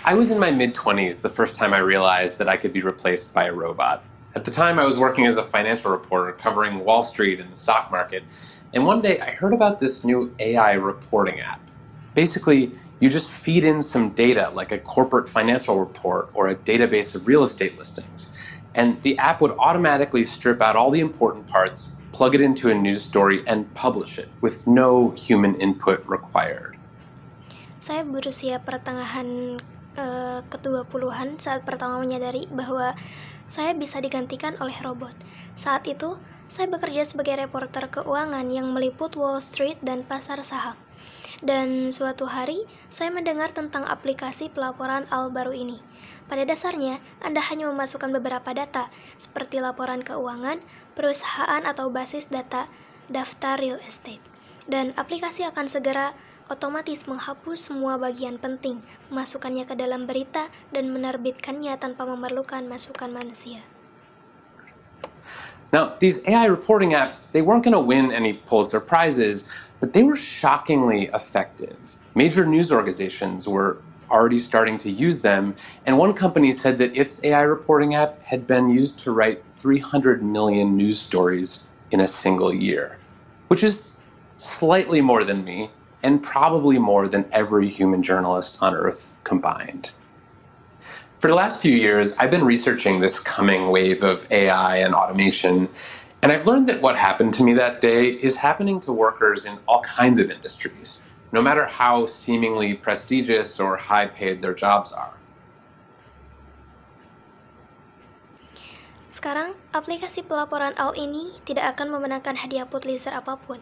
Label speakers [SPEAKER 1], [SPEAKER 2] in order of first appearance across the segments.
[SPEAKER 1] I was in my mid-20s the first time I realized that I could be replaced by a robot. At the time, I was working as a financial reporter covering Wall Street and the stock market, and one day I heard about this new AI reporting app. Basically, you just feed in some data like a corporate financial report or a database of real estate listings, and the app would automatically strip out all the important parts, plug it into a news story, and publish it with no human input required.
[SPEAKER 2] Saya berusia pertengahan ke-20-an saat pertama menyadari bahwa saya bisa digantikan oleh robot. Saat itu, saya bekerja sebagai reporter keuangan yang meliput Wall Street dan pasar saham. Dan suatu hari, saya mendengar tentang aplikasi pelaporan AL baru ini. Pada dasarnya, Anda hanya memasukkan beberapa data, seperti laporan keuangan, perusahaan atau basis data, daftar real estate. Dan aplikasi akan segera otomatis menghapus semua bagian penting, memasukkannya ke dalam berita, dan menerbitkannya tanpa memerlukan masukan manusia.
[SPEAKER 1] Now, these AI reporting apps, they weren't going to win any Pulitzer Prizes, but they were shockingly effective. Major news organizations were already starting to use them, and one company said that its AI reporting app had been used to write 300 million news stories in a single year, which is slightly more than me, and probably more than every human journalist on Earth combined. For the last few years, I've been researching this coming wave of AI and automation, and I've learned that what happened to me that day is happening to workers in all kinds of industries, no matter how seemingly prestigious or high-paid their jobs are.
[SPEAKER 2] Sekarang, aplikasi pelaporan AL ini tidak akan memenangkan hadiah Pulitzer apapun,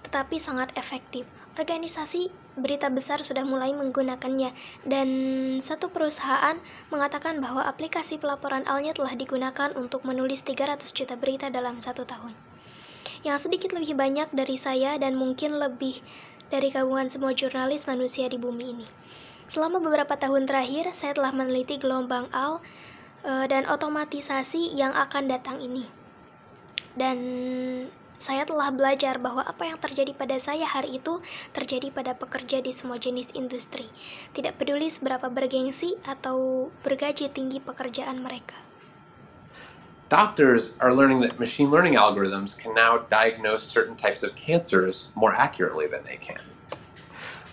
[SPEAKER 2] tetapi sangat efektif. Organisasi berita besar sudah mulai menggunakannya, dan satu perusahaan mengatakan bahwa aplikasi pelaporan AL-nya telah digunakan untuk menulis 300 juta berita dalam 1 tahun. Yang sedikit lebih banyak dari saya dan mungkin lebih dari gabungan semua jurnalis manusia di bumi ini. Selama beberapa tahun terakhir, saya telah meneliti gelombang AL dan otomatisasi yang akan datang ini. Dan saya telah belajar bahwa apa yang terjadi pada saya hari itu terjadi pada pekerja di semua jenis industri, tidak peduli seberapa bergengsi atau bergaji tinggi pekerjaan mereka.
[SPEAKER 1] Doctors are learning that machine learning algorithms can now diagnose certain types of cancers more accurately than they can.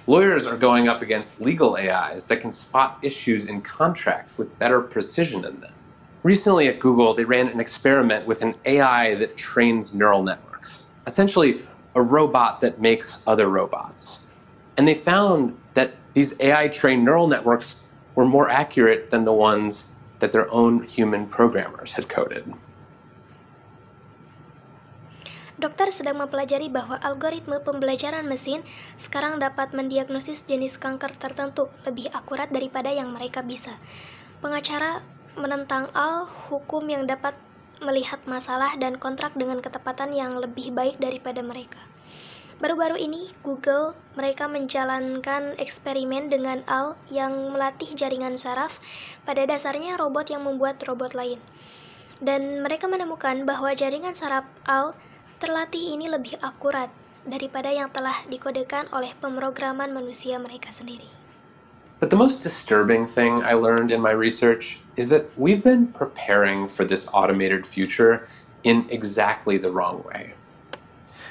[SPEAKER 1] Lawyers are going up against legal AIs that can spot issues in contracts with better precision than them. Recently at Google, they ran an experiment with an AI that trains neural networks, essentially a robot that makes other robots. And they found that these AI-trained neural networks were more accurate than the ones that their own human programmers had coded.
[SPEAKER 2] Dokter sedang mempelajari bahwa algoritma pembelajaran mesin sekarang dapat mendiagnosis jenis kanker tertentu lebih akurat daripada yang mereka bisa. Pengacara menentang AL hukum yang dapat melihat masalah dan kontrak dengan ketepatan yang lebih baik daripada mereka. Baru-baru ini, Google, mereka menjalankan eksperimen dengan AL yang melatih jaringan saraf, pada dasarnya robot yang membuat robot lain. Dan mereka menemukan bahwa jaringan saraf AL terlatih ini lebih akurat daripada yang telah dikodekan oleh pemrograman manusia mereka sendiri.
[SPEAKER 1] But the most disturbing thing I learned in my research is that we've been preparing for this automated future in exactly the wrong way.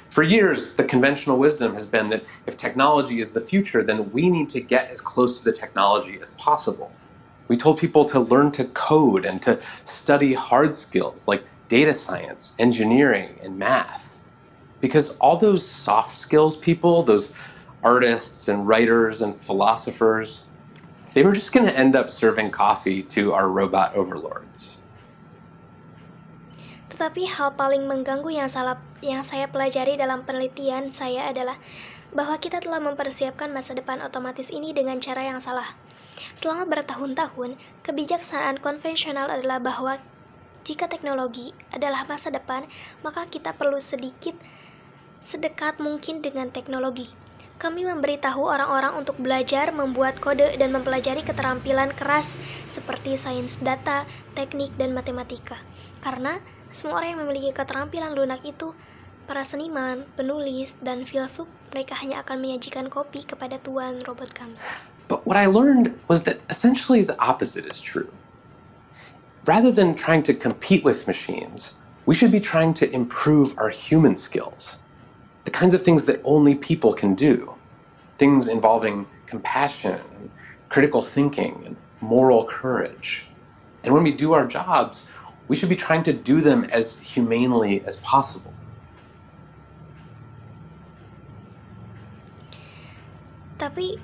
[SPEAKER 1] For years, the conventional wisdom has been that if technology is the future, then we need to get as close to the technology as possible. We told people to learn to code and to study hard skills like data science, engineering, and math. Because all those soft skills people, those artists and writers and philosophers, they were just going to end up serving coffee to our robot overlords.
[SPEAKER 2] Tetapi hal paling mengganggu yang saya pelajari dalam penelitian saya adalah bahwa kita telah mempersiapkan masa depan otomatis ini dengan cara yang salah. Selama bertahun-tahun, kebijaksanaan konvensional adalah bahwa jika teknologi adalah masa depan, maka kita perlu sedekat mungkin dengan teknologi. Kami memberitahu orang-orang untuk belajar membuat kode dan mempelajari keterampilan keras seperti sains data, teknik, dan matematika. Karena semua orang yang memiliki keterampilan lunak itu, para seniman, penulis, dan filsuf, mereka hanya akan menyajikan kopi kepada tuan robot kami.
[SPEAKER 1] But what I learned was that essentially the opposite is true. Rather than trying to compete with machines, we should be trying to improve our human skills, the kinds of things that only people can do, things involving compassion, and critical thinking, and moral courage. And when we do our jobs, we should be trying to do them as humanely as possible.
[SPEAKER 2] Tapi,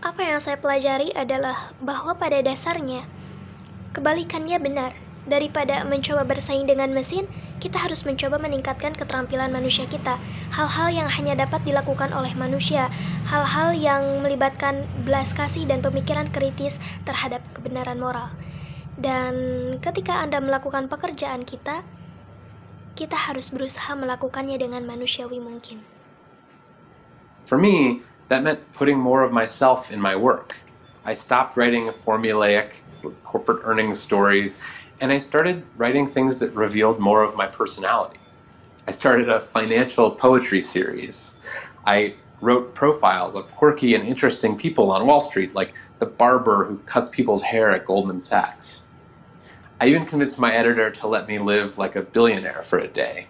[SPEAKER 2] apa yang saya pelajari adalah bahwa pada dasarnya, kebalikannya benar. Daripada mencoba bersaing dengan mesin, kita harus mencoba meningkatkan keterampilan manusia kita. Hal-hal yang hanya dapat dilakukan oleh manusia, hal-hal yang melibatkan belas kasih dan pemikiran kritis terhadap kebenaran moral. Dan ketika Anda melakukan pekerjaan kita harus berusaha melakukannya dengan manusiawi mungkin.
[SPEAKER 1] For me, that meant putting more of myself in my work. I stopped writing formulaic corporate earnings stories, and I started writing things that revealed more of my personality. I started a financial poetry series. I wrote profiles of quirky and interesting people on Wall Street, like the barber who cuts people's hair at Goldman Sachs. I even convinced my editor to let me live like a billionaire for a day,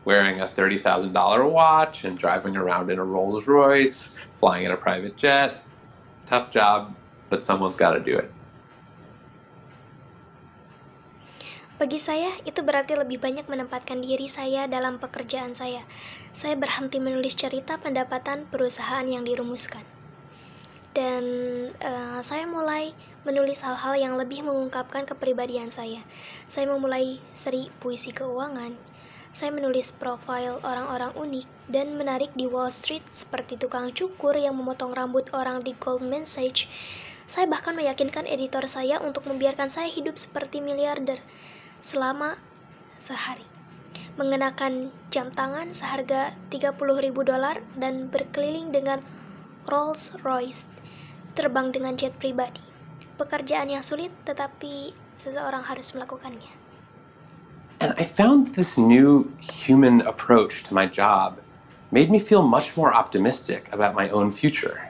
[SPEAKER 1] wearing a $30,000 watch and driving around in a Rolls Royce, flying in a private jet. Tough job, but someone's got to do it.
[SPEAKER 2] Bagi saya, itu berarti lebih banyak menempatkan diri saya dalam pekerjaan saya. Saya berhenti menulis cerita pendapatan perusahaan yang dirumuskan. Dan saya mulai menulis hal-hal yang lebih mengungkapkan kepribadian saya. Saya memulai seri puisi keuangan. Saya menulis profil orang-orang unik dan menarik di Wall Street seperti tukang cukur yang memotong rambut orang di Goldman Sachs. Saya bahkan meyakinkan editor saya untuk membiarkan saya hidup seperti miliarder selama sehari, mengenakan jam tangan seharga $30,000 dan berkeliling dengan Rolls Royce, terbang dengan jet pribadi. Pekerjaan yang sulit, tetapi seseorang harus melakukannya.
[SPEAKER 1] And I found this new human approach to my job made me feel much more optimistic about my own future.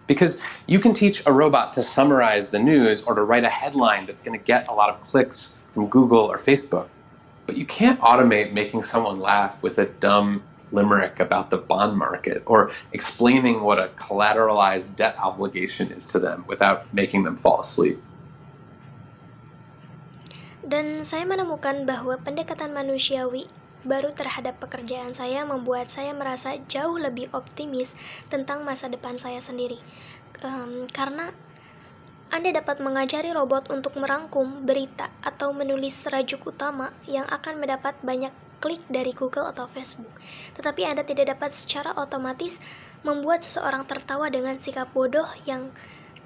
[SPEAKER 1] Because you can teach a robot to summarize the news or to write a headline that's going to get a lot of clicks from Google or Facebook, but you can't automate making someone laugh with a dumb limerick about the bond market or explaining what a collateralized debt obligation is to them without making them fall asleep.
[SPEAKER 2] Dan saya menemukan bahwa pendekatan manusiawi baru terhadap pekerjaan saya membuat saya merasa jauh lebih optimis tentang masa depan saya sendiri. Karena Anda dapat mengajari robot untuk merangkum berita atau menulis rajuk utama yang akan mendapat banyak klik dari Google atau Facebook. Tetapi Anda tidak dapat secara otomatis membuat seseorang tertawa dengan sikap bodoh yang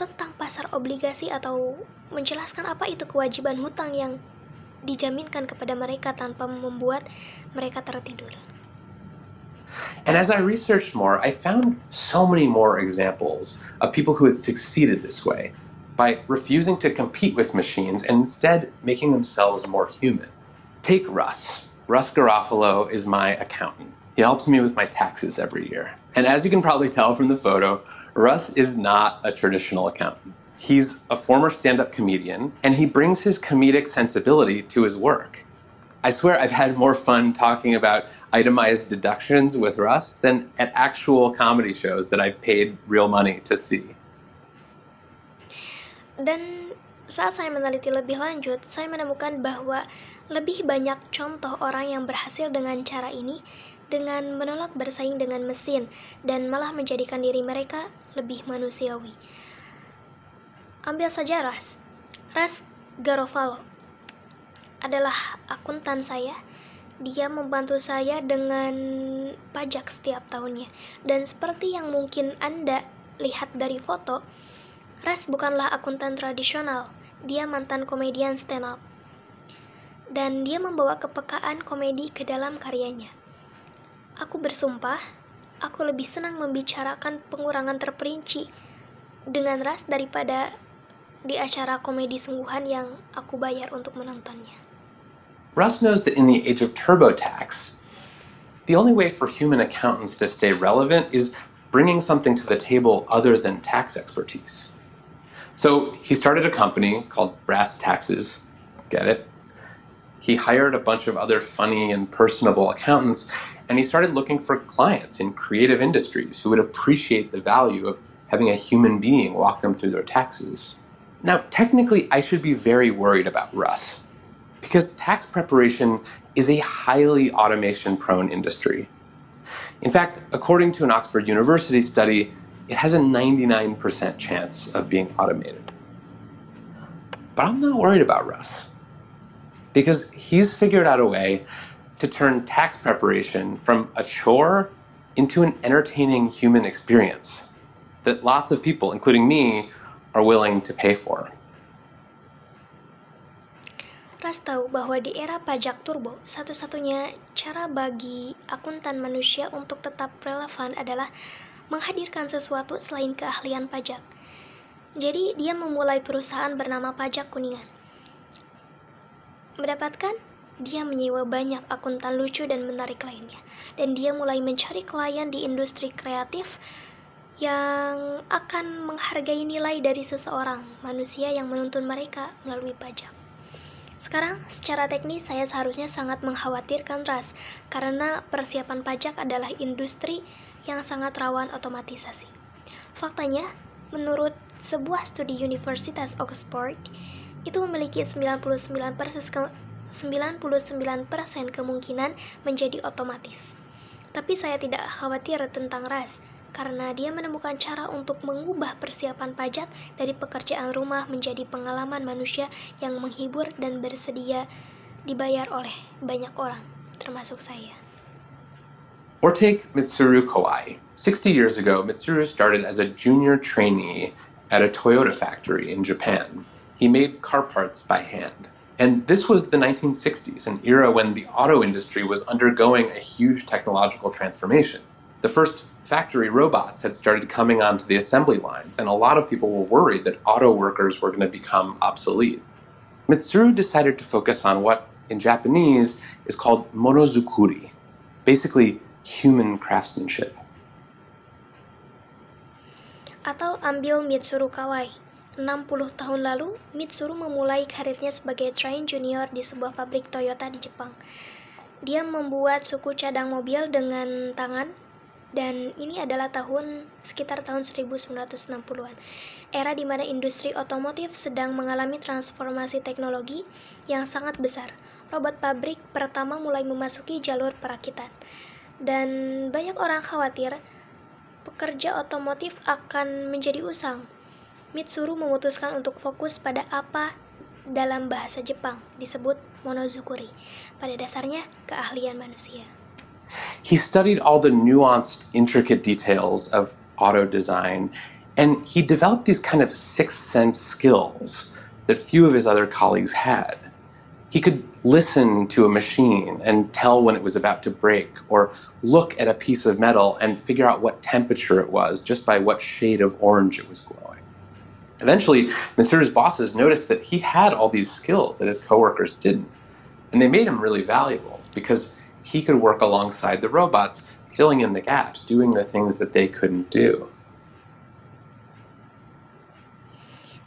[SPEAKER 2] tentang pasar obligasi atau menjelaskan apa itu kewajiban hutang yang dijaminkan kepada mereka tanpa membuat mereka tertidur.
[SPEAKER 1] And as I researched more, I found so many more examples of people who had succeeded this way, by refusing to compete with machines and instead making themselves more human. Take Russ. Russ Garofalo is my accountant. He helps me with my taxes every year. And as you can probably tell from the photo, Russ is not a traditional accountant. He's a former stand-up comedian, and he brings his comedic sensibility to his work. I swear I've had more fun talking about itemized deductions with Russ than at actual comedy shows that I've paid real money to see.
[SPEAKER 2] Dan saat saya meneliti lebih lanjut, saya menemukan bahwa lebih banyak contoh orang yang berhasil dengan cara ini, dengan menolak bersaing dengan mesin dan malah menjadikan diri mereka lebih manusiawi. Ambil saja Russ Garofalo adalah akuntan saya. Dia membantu saya dengan pajak setiap tahunnya. Dan seperti yang mungkin Anda lihat dari foto, Russ bukanlah akuntan tradisional. Dia mantan komedian stand-up. Dan dia membawa kepekaan komedi ke dalam karyanya. Aku bersumpah, aku lebih senang membicarakan pengurangan terperinci dengan Russ daripada di acara komedi sungguhan yang aku bayar untuk menontonnya.
[SPEAKER 1] Russ knows that in the age of TurboTax, the only way for human accountants to stay relevant is bringing something to the table other than tax expertise. So he started a company called Brass Taxes. Get it? He hired a bunch of other funny and personable accountants, and he started looking for clients in creative industries who would appreciate the value of having a human being walk them through their taxes. Now, technically, I should be very worried about Russ, because tax preparation is a highly automation-prone industry. In fact, according to an Oxford University study, it has a 99% chance of being automated. But I'm not worried about Russ, because he's figured out a way to turn tax preparation from a chore into an entertaining human experience that lots of people, including me, are willing to pay for.
[SPEAKER 2] Russ tahu bahwa di era pajak turbo, satu-satunya cara bagi akuntan manusia untuk tetap relevan adalah menghadirkan sesuatu selain keahlian pajak. Jadi, dia memulai perusahaan bernama Pajak Kuningan. Mendapatkan, dia menyewa banyak akuntan lucu dan menarik lainnya. Dan dia mulai mencari klien di industri kreatif yang akan menghargai nilai dari seseorang, manusia yang menuntun mereka melalui pajak. Sekarang, secara teknis saya seharusnya sangat mengkhawatirkan Russ, karena persiapan pajak adalah industri yang sangat rawan otomatisasi. Faktanya, menurut sebuah studi Universitas Oxford, itu memiliki 99% kemungkinan menjadi otomatis. Tapi saya tidak khawatir tentang Russ, karena dia menemukan cara untuk mengubah persiapan pajak dari pekerjaan rumah menjadi pengalaman manusia yang menghibur dan bersedia dibayar oleh banyak orang, termasuk saya.
[SPEAKER 1] Or take Mitsuru Kawai. 60 years ago, Mitsuru started as a junior trainee at a Toyota factory in Japan. He made car parts by hand. And this was the 1960s, an era when the auto industry was undergoing a huge technological transformation. The first factory robots had started coming onto the assembly lines, and a lot of people were worried that auto workers were going to become obsolete. Mitsuru decided to focus on what, in Japanese, is called monozukuri, basically human craftsmanship.
[SPEAKER 2] Atau ambil Mitsuru Kawai. 60 tahun lalu, Mitsuru memulai karirnya sebagai train junior di sebuah pabrik Toyota di Jepang. Dia membuat suku cadang mobil dengan tangan, dan ini adalah sekitar tahun 1960-an, era di mana industri otomotif sedang mengalami transformasi teknologi yang sangat besar. Robot pabrik pertama mulai memasuki jalur perakitan, dan banyak orang khawatir pekerja otomotif akan menjadi usang. Mitsuru memutuskan untuk fokus pada apa dalam bahasa Jepang disebut monozukuri, pada dasarnya keahlian manusia.
[SPEAKER 1] He studied all the nuanced, intricate details of auto design, and he developed these kind of sixth sense skills that few of his other colleagues had. He could listen to a machine and tell when it was about to break, or look at a piece of metal and figure out what temperature it was just by what shade of orange it was glowing. Eventually, Mitsuru's bosses noticed that he had all these skills that his coworkers didn't, and they made him really valuable because he could work alongside the robots, filling in the gaps, doing the things that they couldn't do.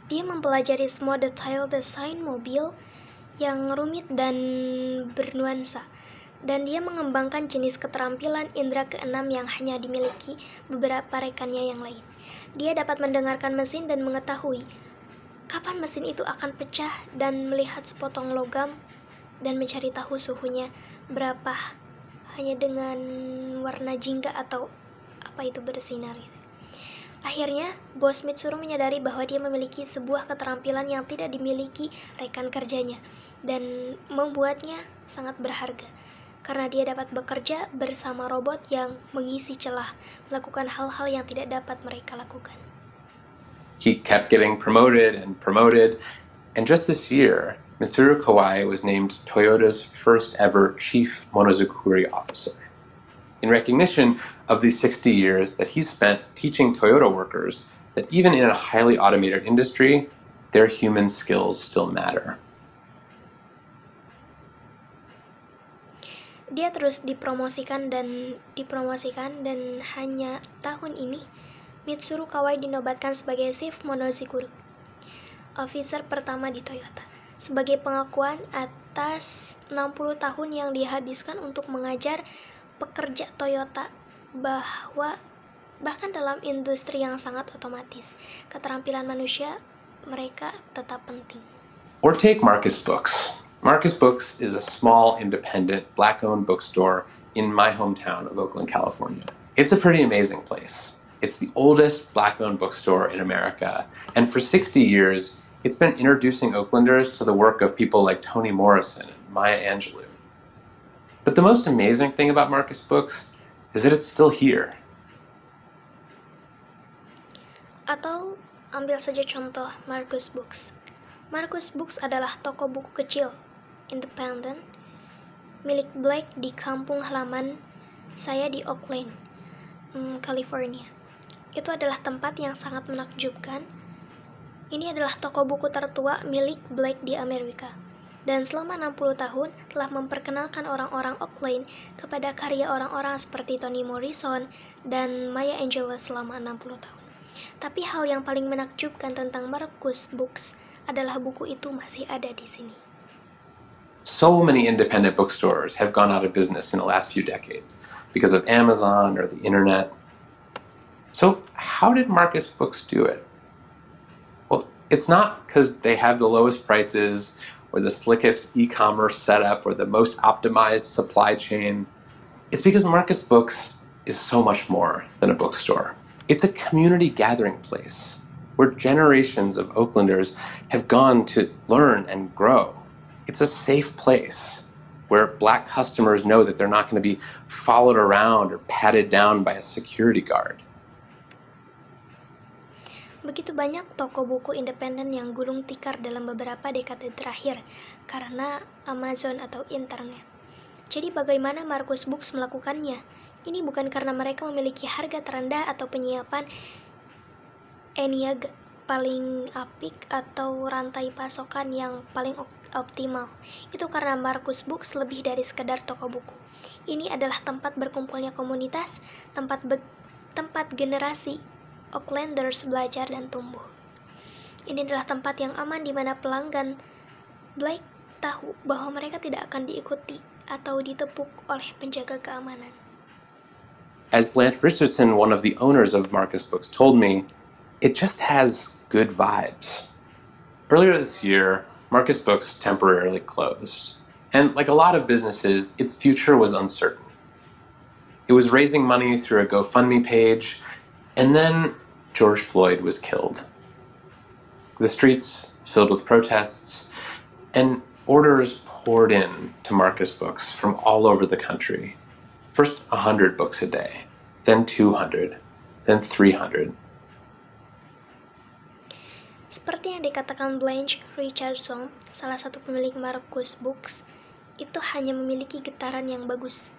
[SPEAKER 2] Dia mempelajari semua detail desain mobil yang rumit dan bernuansa, dan dia mengembangkan jenis keterampilan indera keenam yang hanya dimiliki beberapa rekannya yang lain. Dia dapat mendengarkan mesin dan mengetahui kapan mesin itu akan pecah, dan melihat sepotong logam dan mencari tahu suhunya berapa hanya dengan warna jingga atau apa itu bersinar. Akhirnya, bos Mitsuru menyadari bahwa dia memiliki sebuah keterampilan yang tidak dimiliki rekan kerjanya, dan membuatnya sangat berharga, karena dia dapat bekerja bersama robot yang mengisi celah, melakukan hal-hal yang tidak dapat mereka lakukan.
[SPEAKER 1] He kept getting promoted, and just this year, Mitsuru Kawai was named Toyota's first ever Chief Monozukuri Officer, in recognition of the 60 years that he spent teaching Toyota workers that even in a highly automated industry, their human skills still matter.
[SPEAKER 2] Dia terus dipromosikan dan hanya tahun ini Mitsuru Kawai dinobatkan sebagai Chief Monozukuri Officer pertama di Toyota, sebagai pengakuan atas 60 tahun yang dihabiskan untuk mengajar pekerja Toyota bahwa bahkan dalam industri yang sangat otomatis, keterampilan manusia mereka tetap penting.
[SPEAKER 1] Or take Marcus Books. Marcus Books is a small, independent, Black-owned bookstore in my hometown of Oakland, California. It's a pretty amazing place. It's the oldest Black-owned bookstore in America, and for 60 years, it's been introducing Oaklanders to the work of people like Toni Morrison and Maya Angelou. But the most amazing thing about Marcus Books is that it's still here.
[SPEAKER 2] Atau ambil saja contoh Marcus Books. Marcus Books adalah toko buku kecil, independen, milik Black di kampung halaman saya di Oakland, California. Itu adalah tempat yang sangat menakjubkan. Ini adalah toko buku tertua milik Black di Amerika. Dan selama 60 tahun telah memperkenalkan orang-orang Oakland kepada karya orang-orang seperti Toni Morrison dan Maya Angelou selama 60 tahun. Tapi hal yang paling menakjubkan tentang Marcus Books adalah buku itu masih ada di sini.
[SPEAKER 1] So many independent bookstores have gone out of business in the last few decades because of Amazon or the internet. So how did Marcus Books do it? Well, it's not because they have the lowest prices or the slickest e-commerce setup or the most optimized supply chain. It's because Marcus Books is so much more than a bookstore. It's a community gathering place where generations of Oaklanders have gone to learn and grow. It's a safe place where Black customers know that they're not going to be followed around or patted down by a security guard.
[SPEAKER 2] Begitu banyak toko buku independen yang gulung tikar dalam beberapa dekade terakhir karena Amazon atau internet. Jadi bagaimana Marcus Books melakukannya? Ini bukan karena mereka memiliki harga terendah atau penyiapan ENIAC paling apik atau rantai pasokan yang paling optimal. Itu karena Marcus Books lebih dari sekedar toko buku. Ini adalah tempat berkumpulnya komunitas, tempat generasi Oaklanders belajar dan tumbuh. Ini adalah tempat yang aman di mana pelanggan Black tahu bahwa mereka tidak akan diikuti atau ditepuk oleh penjaga keamanan.
[SPEAKER 1] As Blanche Richardson, one of the owners of Marcus Books, told me, it just has good vibes. Earlier this year, Marcus Books temporarily closed. And like a lot of businesses, its future was uncertain. It was raising money through a GoFundMe page, and then George Floyd was killed. The streets filled with protests, and orders poured in to Marcus Books from all over the country. First 100 books a day, then 200, then 300.
[SPEAKER 2] Seperti yang dikatakan Blanche Richardson, salah satu pemilik Marcus Books, itu hanya memiliki getaran yang bagus.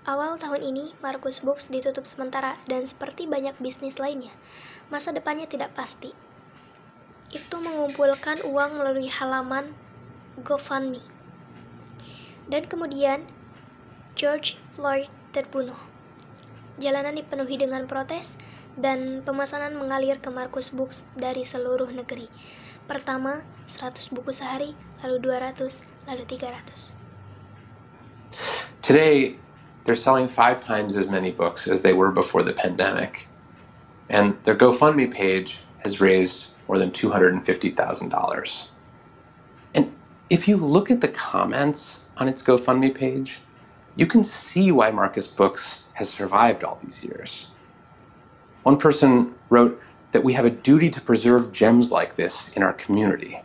[SPEAKER 2] Awal tahun ini, Marcus Books ditutup sementara dan seperti banyak bisnis lainnya, masa depannya tidak pasti. Itu mengumpulkan uang melalui halaman GoFundMe. Dan kemudian, George Floyd terbunuh. Jalanan dipenuhi dengan protes dan pemesanan mengalir ke Marcus Books dari seluruh negeri. Pertama, 100 buku sehari, lalu 200, lalu 300.
[SPEAKER 1] Today, they're selling 5 times as many books as they were before the pandemic. And their GoFundMe page has raised more than $250,000. And if you look at the comments on its GoFundMe page, you can see why Marcus Books has survived all these years. One person wrote that we have a duty to preserve gems like this in our community.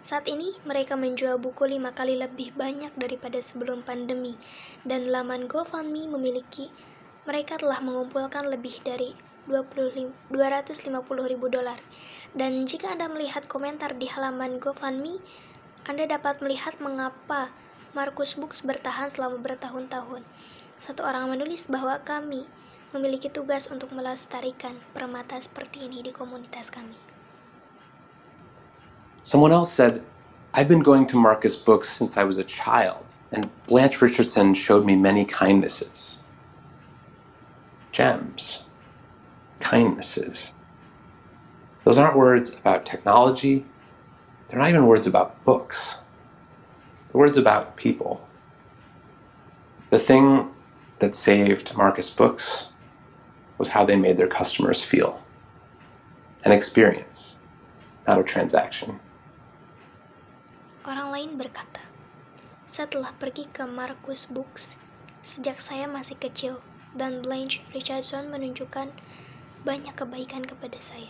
[SPEAKER 2] Saat ini, mereka menjual buku 5 kali lebih banyak daripada sebelum pandemi, dan laman GoFundMe mereka telah mengumpulkan lebih dari $250,000. Dan jika Anda melihat komentar di halaman GoFundMe, Anda dapat melihat mengapa Marcus Books bertahan selama bertahun-tahun. Satu orang menulis bahwa kami memiliki tugas untuk melestarikan permata seperti ini di komunitas kami.
[SPEAKER 1] Someone else said, I've been going to Marcus Books since I was a child, and Blanche Richardson showed me many kindnesses. Gems. Kindnesses. Those aren't words about technology. They're not even words about books. They're words about people. The thing that saved Marcus Books was how they made their customers feel. An experience, not a transaction.
[SPEAKER 2] Orang lain berkata, setelah pergi ke Marcus Books, sejak saya masih kecil, dan Blanche Richardson menunjukkan banyak kebaikan kepada saya.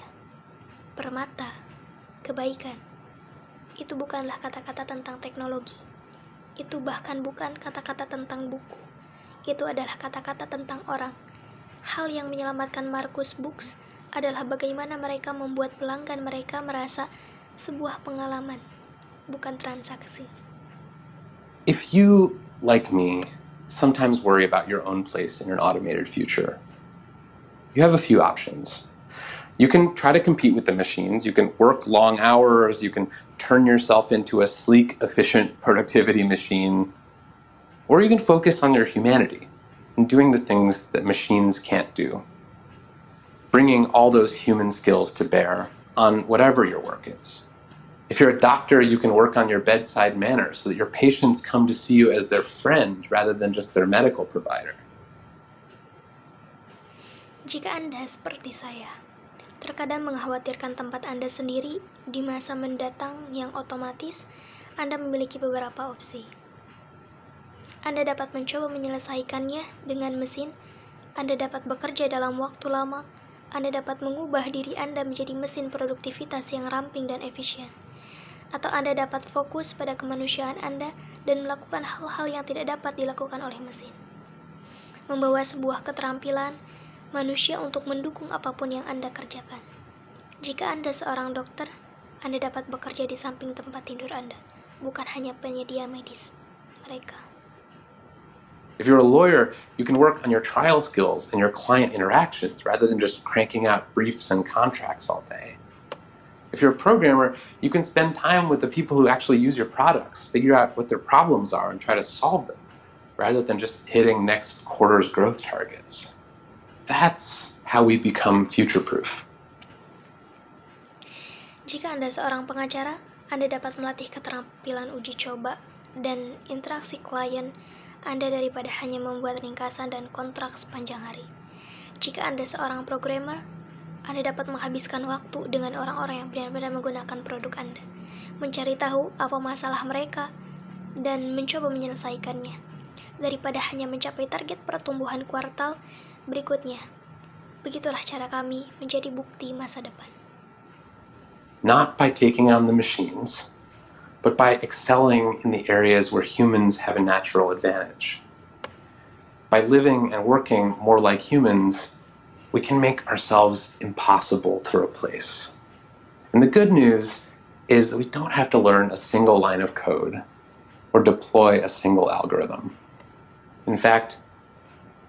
[SPEAKER 2] Permata, kebaikan. Itu bukanlah kata-kata tentang teknologi. Itu bahkan bukan kata-kata tentang buku. Itu adalah kata-kata tentang orang. Hal yang menyelamatkan Marcus Books adalah bagaimana mereka membuat pelanggan mereka merasa sebuah pengalaman, bukan transaksi.
[SPEAKER 1] If you, like me, sometimes worry about your own place in an automated future, you have a few options. You can try to compete with the machines. You can work long hours. You can turn yourself into a sleek, efficient productivity machine. Or you can focus on your humanity and doing the things that machines can't do. Bringing all those human skills to bear on whatever your work is. If you're a doctor, you can work on your bedside manner so that your patients come to see you as their friend rather than just their medical provider.
[SPEAKER 2] Jika Anda seperti saya, terkadang mengkhawatirkan tempat Anda sendiri di masa mendatang yang otomatis, Anda memiliki beberapa opsi. Anda dapat mencoba menyelesaikannya dengan mesin, Anda dapat bekerja dalam waktu lama, Anda dapat mengubah diri Anda menjadi mesin produktivitas yang ramping dan efisien. Atau Anda dapat fokus pada kemanusiaan Anda dan melakukan hal-hal yang tidak dapat dilakukan oleh mesin. Membawa sebuah keterampilan manusia untuk mendukung apapun yang Anda kerjakan. Jika Anda seorang dokter, Anda dapat bekerja di samping tempat tidur Anda, bukan hanya penyedia medis mereka.
[SPEAKER 1] If you're a lawyer, you can work on your trial skills and your client interactions rather than just cranking out briefs and contracts all day. If you're a programmer, you can spend time with the people who actually use your products, figure out what their problems are and try to solve them, rather than just hitting next quarter's growth targets. That's how we become future-proof.
[SPEAKER 2] Jika Anda seorang pengacara, Anda dapat melatih keterampilan uji coba dan interaksi klien Anda daripada hanya membuat ringkasan dan kontrak sepanjang hari. Jika Anda seorang programmer, Anda dapat menghabiskan waktu dengan orang-orang yang benar-benar menggunakan produk Anda, mencari tahu apa masalah mereka, dan mencoba menyelesaikannya, daripada hanya mencapai target pertumbuhan kuartal berikutnya. Begitulah cara kami menjadi bukti masa depan.
[SPEAKER 1] Not by taking on the machines, but by excelling in the areas where humans have a natural advantage. By living and working more like humans, we can make ourselves impossible to replace. And the good news is that we don't have to learn a single line of code or deploy a single algorithm. In fact,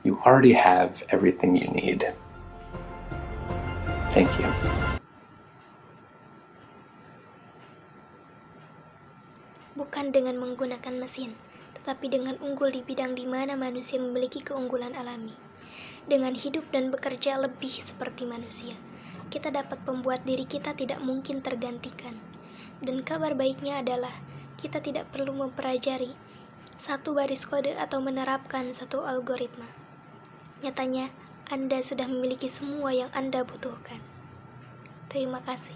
[SPEAKER 1] you already have everything you need. Thank you.
[SPEAKER 2] Bukan dengan menggunakan mesin, tetapi dengan unggul di bidang di mana manusia memiliki keunggulan alami. Dengan hidup dan bekerja lebih seperti manusia, kita dapat membuat diri kita tidak mungkin tergantikan. Dan kabar baiknya adalah, kita tidak perlu mempelajari satu baris kode atau menerapkan satu algoritma. Nyatanya, Anda sudah memiliki semua yang Anda butuhkan. Terima kasih.